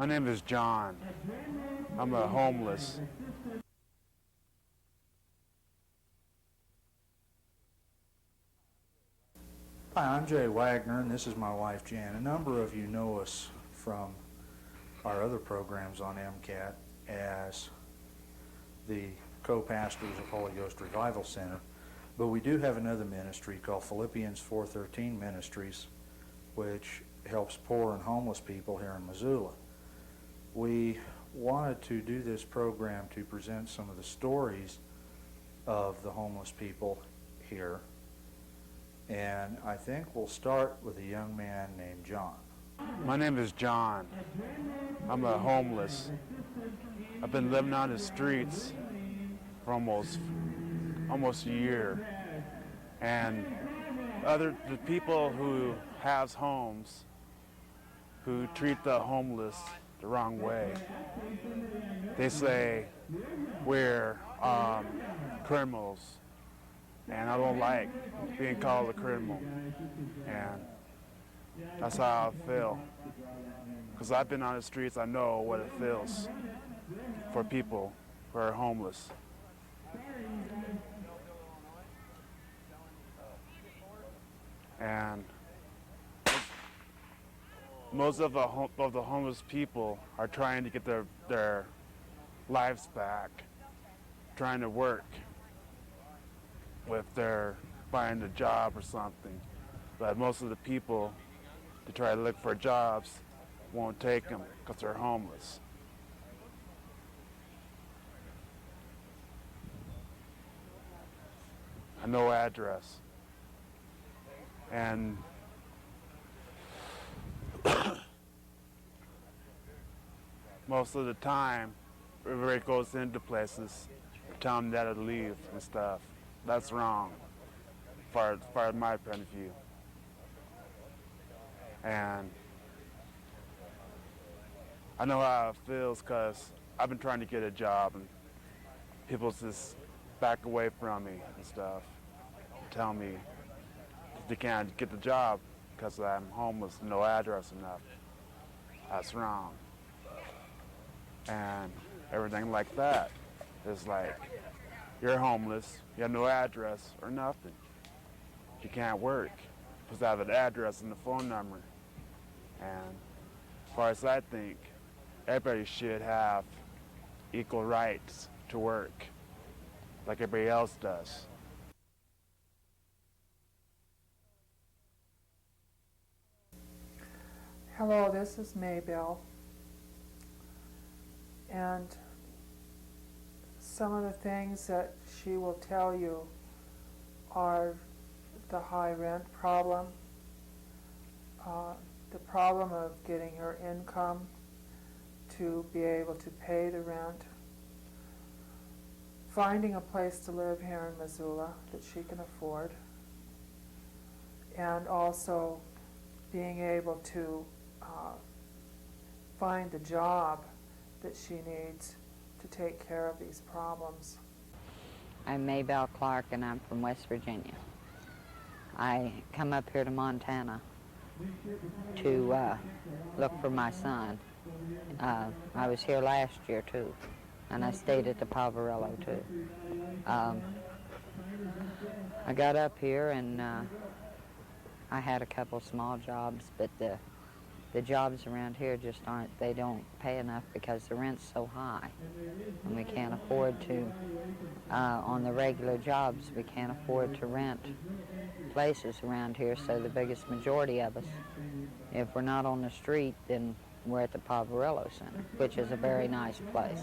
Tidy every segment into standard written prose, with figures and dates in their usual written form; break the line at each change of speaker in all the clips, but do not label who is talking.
My name is John. I'm a homeless.
Hi, I'm Jay Wagner, and this is my wife Jan. A number of you know us from our other programs on MCAT as the co-pastors of Holy Ghost Revival Center, but we do have another ministry called Philippians 4:13 Ministries, which helps poor and homeless people here in Missoula. We wanted to do this program to present some of the stories of the homeless people here, and I think we'll start with a young man named John.
My name is John. I'm a homeless. I've been living on the streets for almost a year. And the people who has homes, who treat the homeless the wrong way, they say we're criminals. And I don't like being called a criminal. And that's how I feel. Because I've been on the streets, I know what it feels for people who are homeless. And most of the homeless people are trying to get their lives back, trying to work with their finding a job or something. But most of the people to try to look for jobs won't take them because they're homeless. No address. And most of the time, everybody goes into places, tell them that to leave and stuff. That's wrong, as far as my point of view. And I know how it feels because I've been trying to get a job and people just back away from me and stuff, tell me that they can't get the job because I'm homeless, no address enough. That's wrong. And everything like that is like, you're homeless, you have no address or nothing. You can't work because I have an address and the phone number. And as far as I think, everybody should have equal rights to work like everybody else does.
Hello, this is Maybelle, and some of the things that she will tell you are the high rent problem, the problem of getting her income to be able to pay the rent, finding a place to live here in Missoula that she can afford, and also being able to find the job that she needs to take care of these problems.
I'm Maybelle Clark, and I'm from West Virginia. I come up here to Montana to look for my son. I was here last year too, and I stayed at the Poverello too. I got up here and I had a couple small jobs, but the jobs around here just aren't, they don't pay enough because the rent's so high. And we can't afford to, on the regular jobs, we can't afford to rent places around here, so the biggest majority of us, if we're not on the street, then we're at the Poverello Center, which is a very nice place.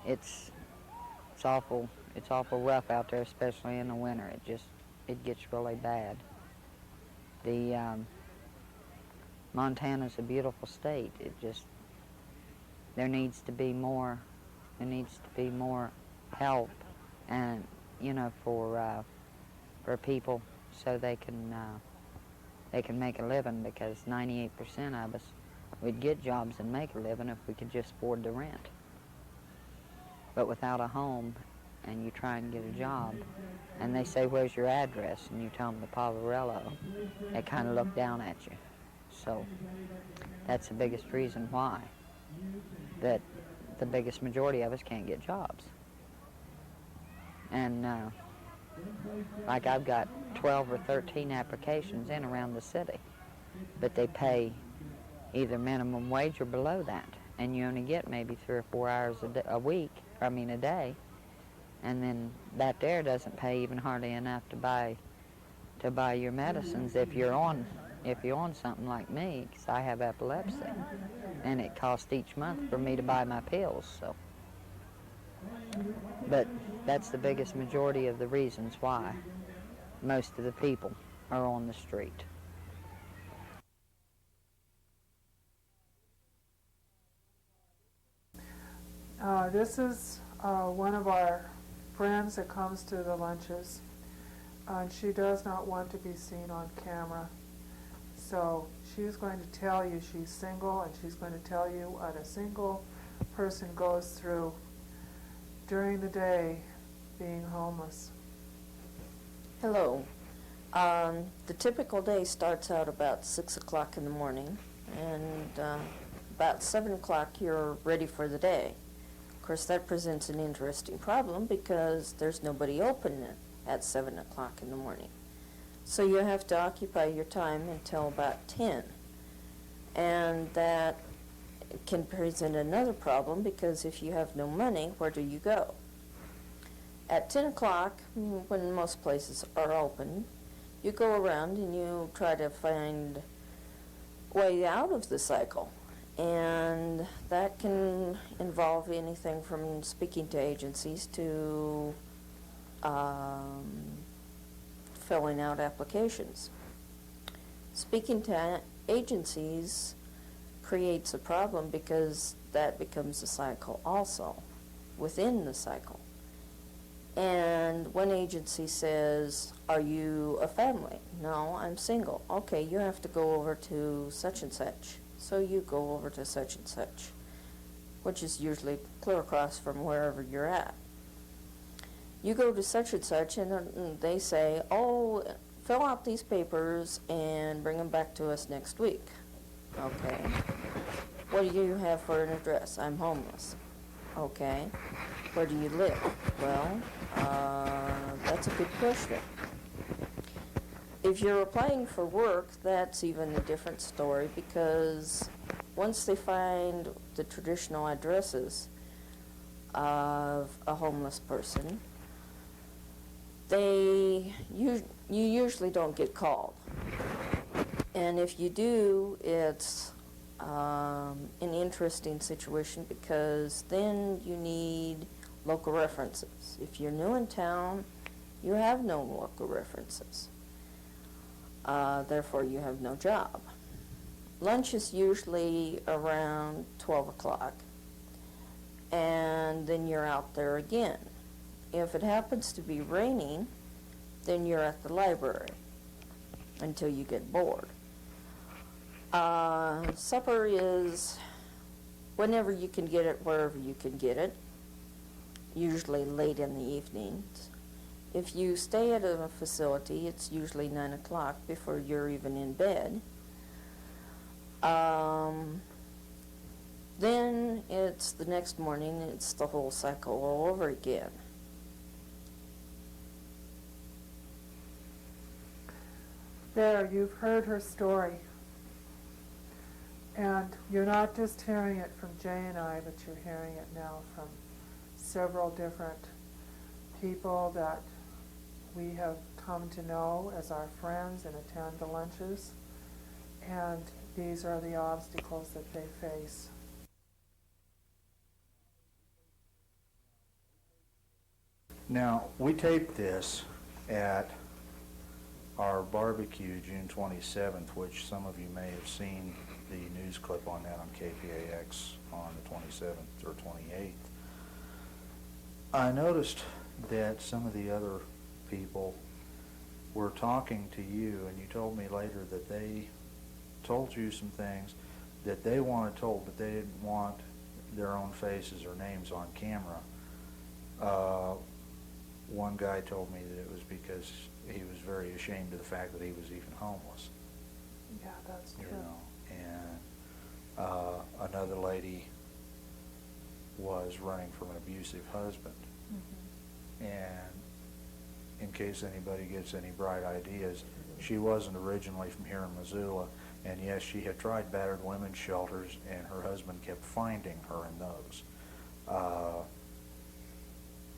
It's awful rough out there, especially in the winter. It gets really bad. Montana's a beautiful state. There needs to be more help, and for people so they can make a living, because 98% of us would get jobs and make a living if we could just afford the rent. But without a home, and you try and get a job, and they say, "Where's your address?" and you tell them the Poverello, they kind of look down at you. So that's the biggest reason why, that the biggest majority of us can't get jobs. And like I've got 12 or 13 applications in around the city, but they pay either minimum wage or below that, and you only get maybe 3 or 4 hours a day, and then that there doesn't pay even hardly enough to buy your medicines if you're on something like me, because I have epilepsy, and it costs each month for me to buy my pills. So, but that's the biggest majority of the reasons why most of the people are on the street.
This is one of our friends that comes to the lunches, and she does not want to be seen on camera. So she's going to tell you she's single, and she's going to tell you what a single person goes through during the day being homeless.
Hello. The typical day starts out about 6 o'clock in the morning, and about 7 o'clock you're ready for the day. Of course, that presents an interesting problem because there's nobody open at 7 o'clock in the morning. So you have to occupy your time until about 10. And that can present another problem because if you have no money, where do you go? At 10 o'clock, when most places are open, you go around and you try to find a way out of the cycle. And that can involve anything from speaking to agencies to filling out applications. Speaking to agencies creates a problem because that becomes a cycle also within the cycle. And one agency says, "Are you a family?" "No, I'm single." "Okay, you have to go over to such and such." So you go over to such and such, which is usually clear across from wherever you're at. You go to such and such, and they say, "Oh, fill out these papers and bring them back to us next week." "Okay. What do you have for an address?" "I'm homeless." "Okay. Where do you live?" "Well, that's a good question." If you're applying for work, that's even a different story because once they find the traditional addresses of a homeless person, you usually don't get called. And if you do, it's an interesting situation because then you need local references. If you're new in town, you have no local references. Therefore, you have no job. Lunch is usually around 12 o'clock, and then you're out there again. If it happens to be raining, then you're at the library until you get bored. Supper is whenever you can get it, wherever you can get it, usually late in the evenings. If you stay at a facility, it's usually 9 o'clock before you're even in bed. Then it's the next morning, it's the whole cycle all over again.
There, you've heard her story. And you're not just hearing it from Jay and I, but you're hearing it now from several different people that we have come to know as our friends and attend the lunches. And these are the obstacles that they face.
Now, we taped this at our barbecue June 27th, which some of you may have seen the news clip on that on KPAX on the 27th or 28th. I noticed that some of the other people were talking to you, and you told me later that they told you some things that they wanted told, but they didn't want their own faces or names on camera. One guy told me that it was because he was very ashamed of the fact that he was even homeless.
Yeah, that's true.
You know, and another lady was running from an abusive husband. And in case anybody gets any bright ideas, she wasn't originally from here in Missoula, and yes, she had tried battered women's shelters, and her husband kept finding her in those.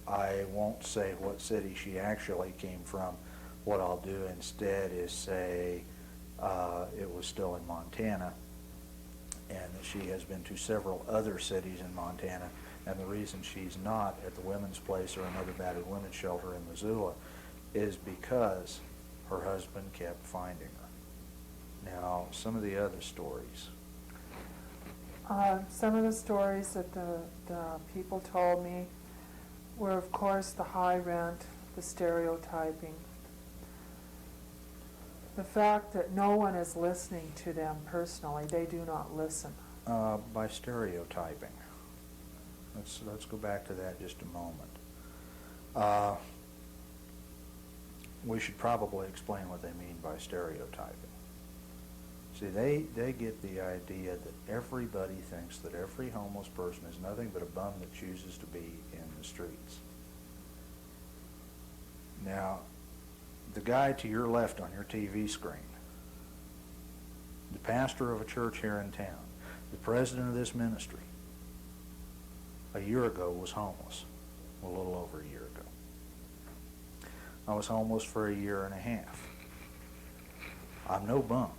I won't say what city she actually came from. What I'll do instead is say it was still in Montana, and that she has been to several other cities in Montana, and the reason she's not at the women's place or another battered women's shelter in Missoula is because her husband kept finding her. Now, some of the other stories.
Some of the stories that the people told me were, of course, the high rent, the stereotyping, the fact that no one is listening to them personally. They do not listen.
By stereotyping. Let's go back to that just a moment. We should probably explain what they mean by stereotyping. See, they get the idea that everybody thinks that every homeless person is nothing but a bum that chooses to be in the streets. Now, the guy to your left on your TV screen, the pastor of a church here in town, the president of this ministry, a year ago was homeless, a little over a year ago. I was homeless for a year and a half. I'm no bum.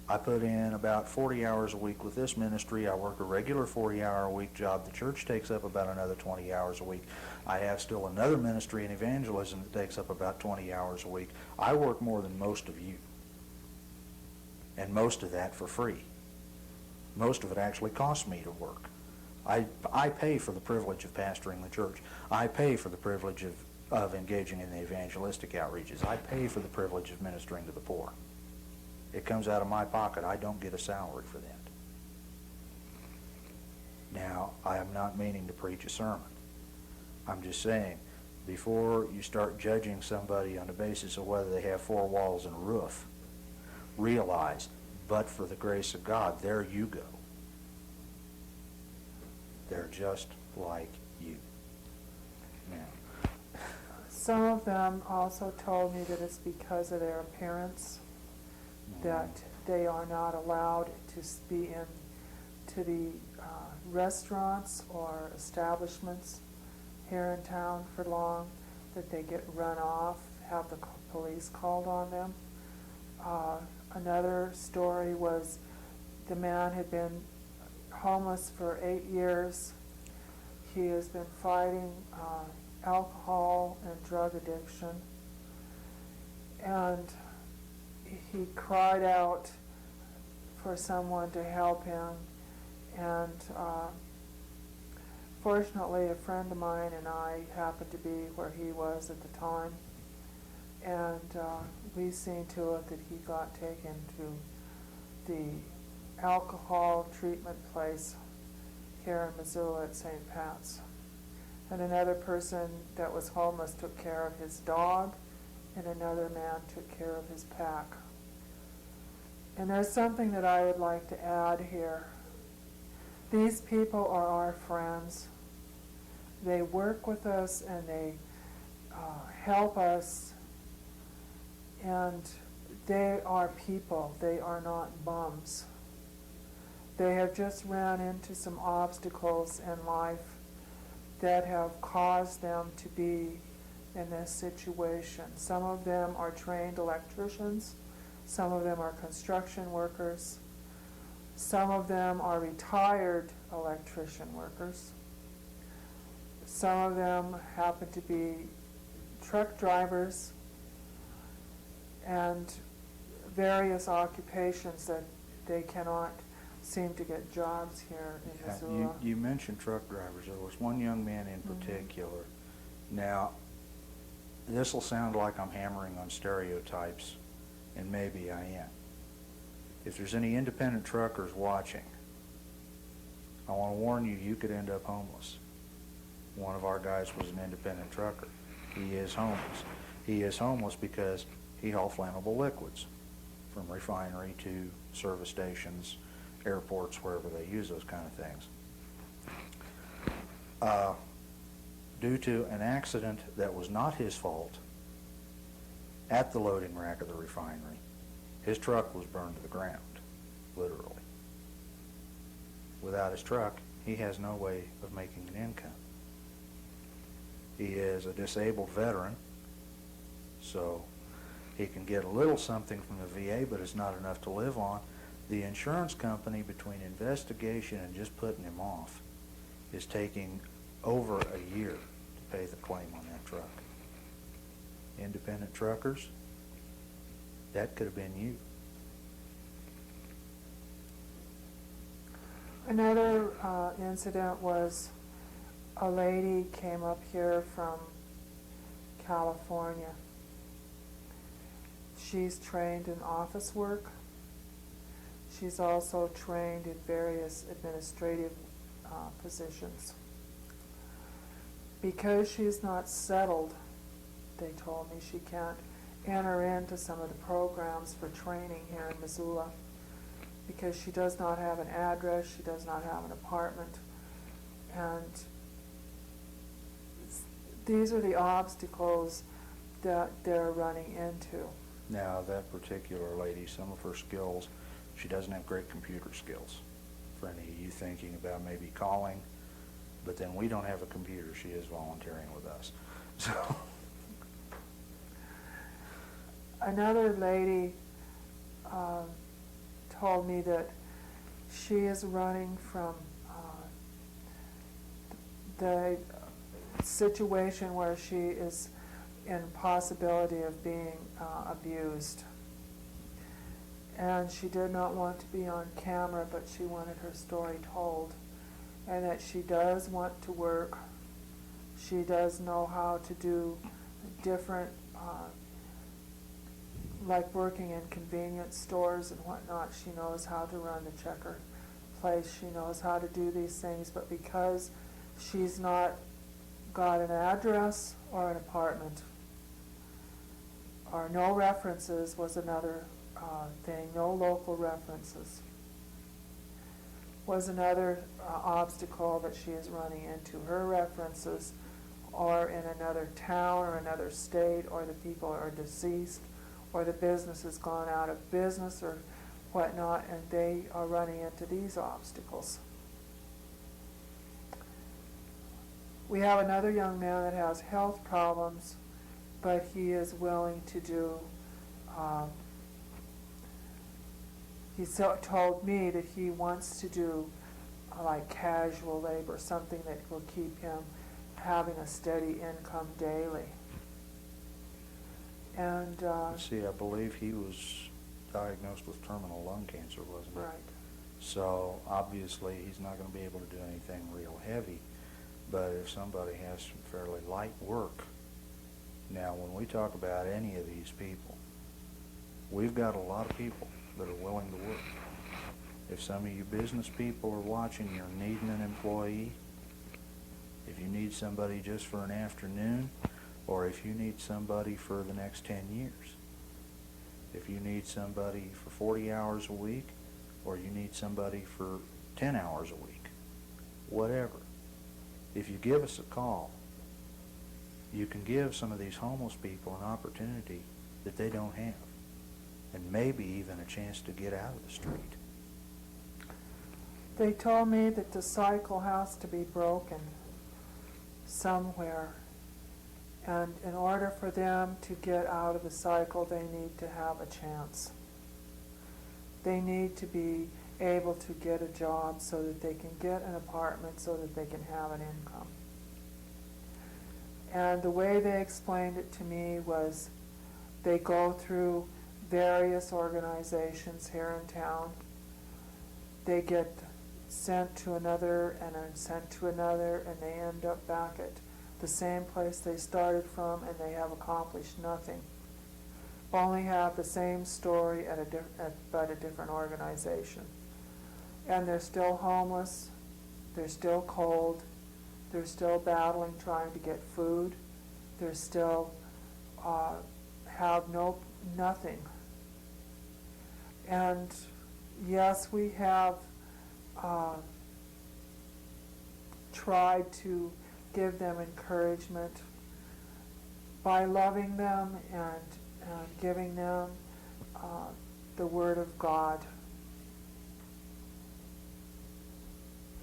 I put in about 40 hours a week with this ministry. I work a regular 40-hour-a-week job. The church takes up about another 20 hours a week. I have still another ministry in evangelism that takes up about 20 hours a week. I work more than most of you, and most of that for free. Most of it actually costs me to work. I pay for the privilege of pastoring the church. I pay for the privilege of engaging in the evangelistic outreaches. I pay for the privilege of ministering to the poor. It comes out of my pocket. I don't get a salary for that. Now, I am not meaning to preach a sermon. I'm just saying, before you start judging somebody on the basis of whether they have four walls and a roof, realize, but for the grace of God, there you go. They're just like you. Now,
Some of them also told me that it's because of their appearance that they are not allowed to be to the restaurants or establishments here in town for long, that they get run off, have the police called on them. Another story was the man had been homeless for 8 years. He has been fighting alcohol and drug addiction, and he cried out for someone to help him, and fortunately a friend of mine and I happened to be where he was at the time, and we seen to it that he got taken to the alcohol treatment place here in Missoula at St. Pat's. And another person that was homeless took care of his dog, and another man took care of his pack. And there's something that I would like to add here. These people are our friends. They work with us and they help us, and they are people. They are not bums. They have just ran into some obstacles in life that have caused them to be in this situation. Some of them are trained electricians. Some of them are construction workers. Some of them are retired electrician workers. Some of them happen to be truck drivers and various occupations that they cannot seem to get jobs here in Missoula.
You mentioned truck drivers. There was one young man in particular. Now, this will sound like I'm hammering on stereotypes, and maybe I am. If there's any independent truckers watching, I want to warn you, you could end up homeless. One of our guys was an independent trucker. He is homeless. He is homeless because he hauled flammable liquids. from refinery to service stations, airports, wherever they use those kind of things. Due to an accident that was not his fault at the loading rack of the refinery, his truck was burned to the ground, literally. Without his truck, he has no way of making an income. He is a disabled veteran, so he can get a little something from the VA, but it's not enough to live on. The insurance company, between investigation and just putting him off, is taking over a year to pay the claim on that truck. Independent truckers, that could have been you.
Another incident was a lady came up here from California. She's trained in office work. She's also trained in various administrative positions. Because she's not settled, they told me she can't enter into some of the programs for training here in Missoula because she does not have an address, she does not have an apartment, and these are the obstacles that they're running into.
Now, that particular lady, some of her skills, she doesn't have great computer skills. For any of you thinking about maybe calling, but then we don't have a computer. She is volunteering with us. So,
another lady told me that she is running from the situation where she is in possibility of being abused. And she did not want to be on camera, but she wanted her story told. And that she does want to work. She does know how to do different, like working in convenience stores and whatnot. She knows how to run the checker place. She knows how to do these things. But because she's not got an address or an apartment, or no references was another thing, no local references was another obstacle that she is running into. Her references are in another town or another state, or the people are deceased, or the business has gone out of business or whatnot, and they are running into these obstacles. We have another young man that has health problems, but he is willing to do, he told me that he wants to do like casual labor, something that will keep him having a steady income daily. And
see, I believe he was diagnosed with terminal lung cancer, wasn't he?
right.
So obviously he's not going to be able to do anything real heavy. But if somebody has some fairly light work, now when we talk about any of these people, we've got a lot of people that are willing to work. If some of you business people are watching, you're needing an employee, if you need somebody just for an afternoon, or if you need somebody for the next 10 years, if you need somebody for 40 hours a week, or you need somebody for 10 hours a week, whatever. If you give us a call, you can give some of these homeless people an opportunity that they don't have, and maybe even a chance to get out of the street.
They told me that the cycle has to be broken somewhere, and in order for them to get out of the cycle, they need to have a chance. They need to be able to get a job so that they can get an apartment, so that they can have an income. And the way they explained it to me was they go through various organizations here in town. They get sent to another and then sent to another, and they end up back at the same place they started from, and they have accomplished nothing. Only have the same story but a different organization. And they're still homeless, they're still cold, they're still battling trying to get food, they're still have nothing. And yes, we have tried to give them encouragement by loving them and giving them the Word of God.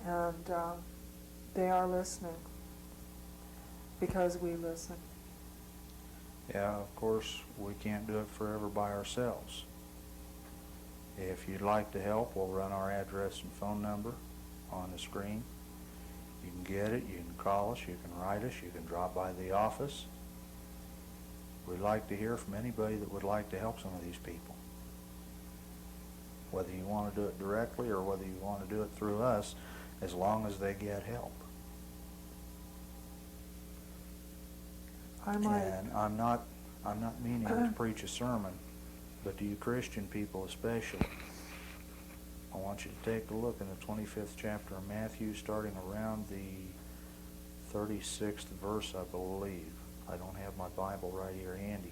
And they are listening because we listen.
Yeah, of course, we can't do it forever by ourselves. If you'd like to help, we'll run our address and phone number on the screen. You can get it, you can call us, you can write us, you can drop by the office. We'd like to hear from anybody that would like to help some of these people. Whether you want to do it directly or whether you want to do it through us, as long as they get help. And I'm not meaning to preach a sermon, but to you Christian people especially, I want you to take a look in the 25th chapter of Matthew, starting around the 36th verse, I believe. I don't have my Bible right here handy,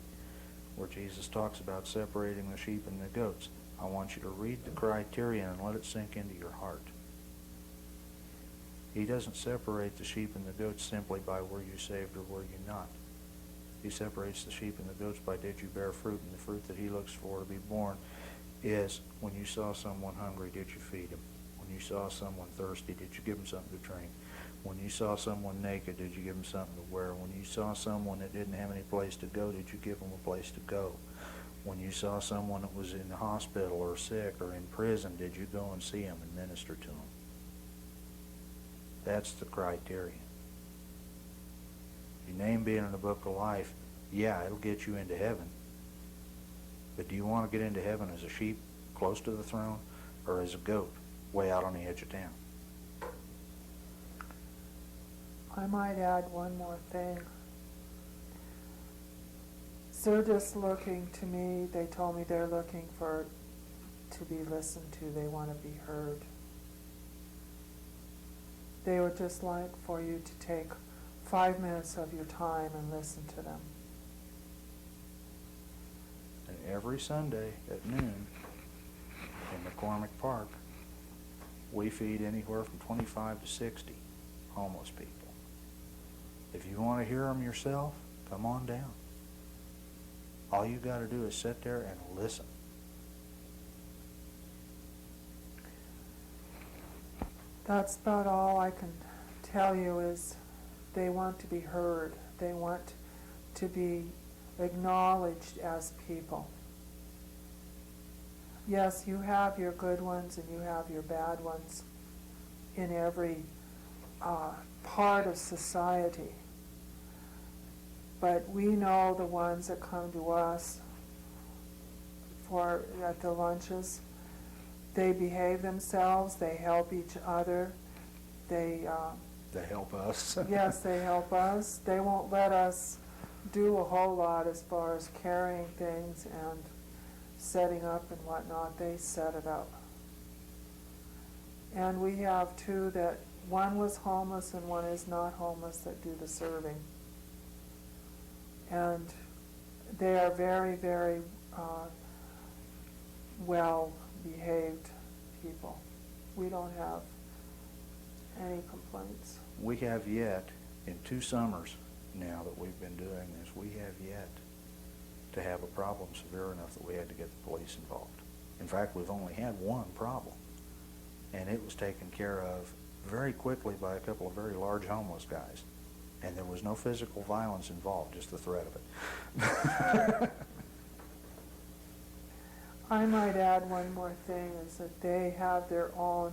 where Jesus talks about separating the sheep and the goats. I want you to read the criterion and let it sink into your heart. He doesn't separate the sheep and the goats simply by were you saved or were you not. He separates the sheep and the goats by did you bear fruit, and the fruit that he looks for to be born is when you saw someone hungry, did you feed him? When you saw someone thirsty, did you give him something to drink? When you saw someone naked, did you give him something to wear? When you saw someone that didn't have any place to go, did you give them a place to go? When you saw someone that was in the hospital or sick or in prison, did you go and see him and minister to him? That's the criterion. Your name being in the book of life, yeah, it'll get you into heaven. But do you want to get into heaven as a sheep close to the throne or as a goat way out on the edge of town?
I might add one more thing. They're just looking to me, they told me they're looking to be listened to. They want to be heard. They would just like for you to take 5 minutes of your time and listen to them.
And every Sunday at noon in McCormick Park, we feed anywhere from 25 to 60 homeless people. If you want to hear them yourself, come on down. All you got to do is sit there and listen.
That's about all I can tell you is they want to be heard. They want to be acknowledged as people. Yes, you have your good ones and you have your bad ones in every part of society. But we know the ones that come to us at the lunches. They behave themselves. They help each other. They
help us.
Yes, they help us. They won't let us do a whole lot as far as carrying things and setting up and whatnot. They set it up. And we have two that, one was homeless and one is not homeless, that do the serving. And they are very, very well-behaved people. We don't have any complaints.
We have yet, in 2 summers now that we've been doing this, we have yet to have a problem severe enough that we had to get the police involved. In fact, we've only had one problem, and it was taken care of very quickly by a couple of very large homeless guys. And there was no physical violence involved, just the threat of it.
I might add one more thing, is that they have their own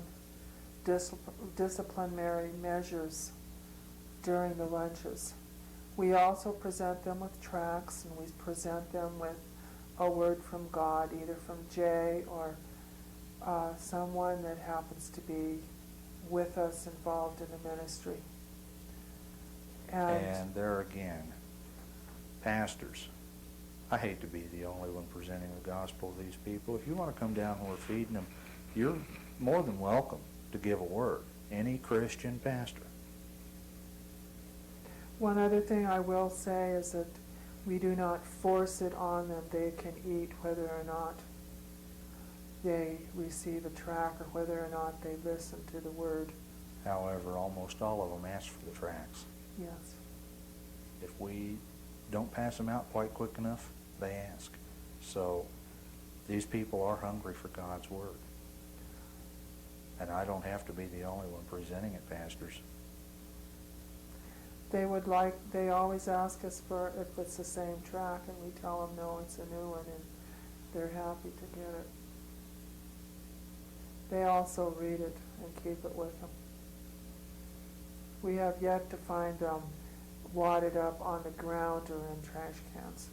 disciplinary measures during the lunches. We also present them with tracts, and we present them with a word from God, either from Jay or someone that happens to be with us involved in the ministry.
And there again, pastors, I hate to be the only one presenting the gospel to these people. If you want to come down and we're feeding them, you're more than welcome to give a word. Any Christian pastor.
One other thing I will say is that we do not force it on them. They can eat whether or not they receive a track or whether or not they listen to the word.
However, almost all of them ask for the tracts.
Yes.
If we don't pass them out quite quick enough, they ask. So these people are hungry for God's Word. And I don't have to be the only one presenting it, pastors.
They always ask us for if it's the same track, and we tell them no, it's a new one, and they're happy to get it. They also read it and keep it with them. We have yet to find them wadded up on the ground or in trash cans.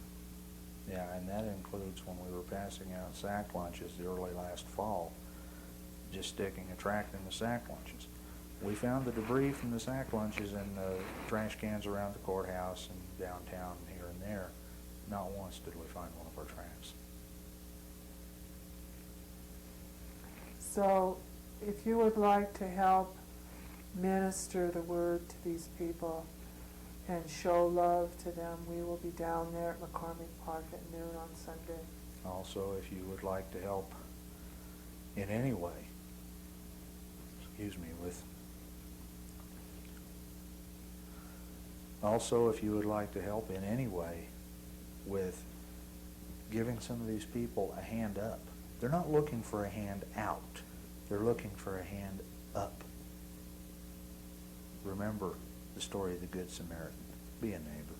Yeah, and that includes when we were passing out sack lunches early last fall, just sticking a tract in the sack lunches. We found the debris from the sack lunches in the trash cans around the courthouse and downtown here and there. Not once did we find one of our tracts.
So if you would like to help minister the word to these people and show love to them, we will be down there at McCormick Park at noon on Sunday.
Also, if you would like to help in any way, if you would like to help in any way with giving some of these people a hand up. They're not looking for a hand out. They're looking for a hand up. Remember the story of the Good Samaritan. Be a neighbor.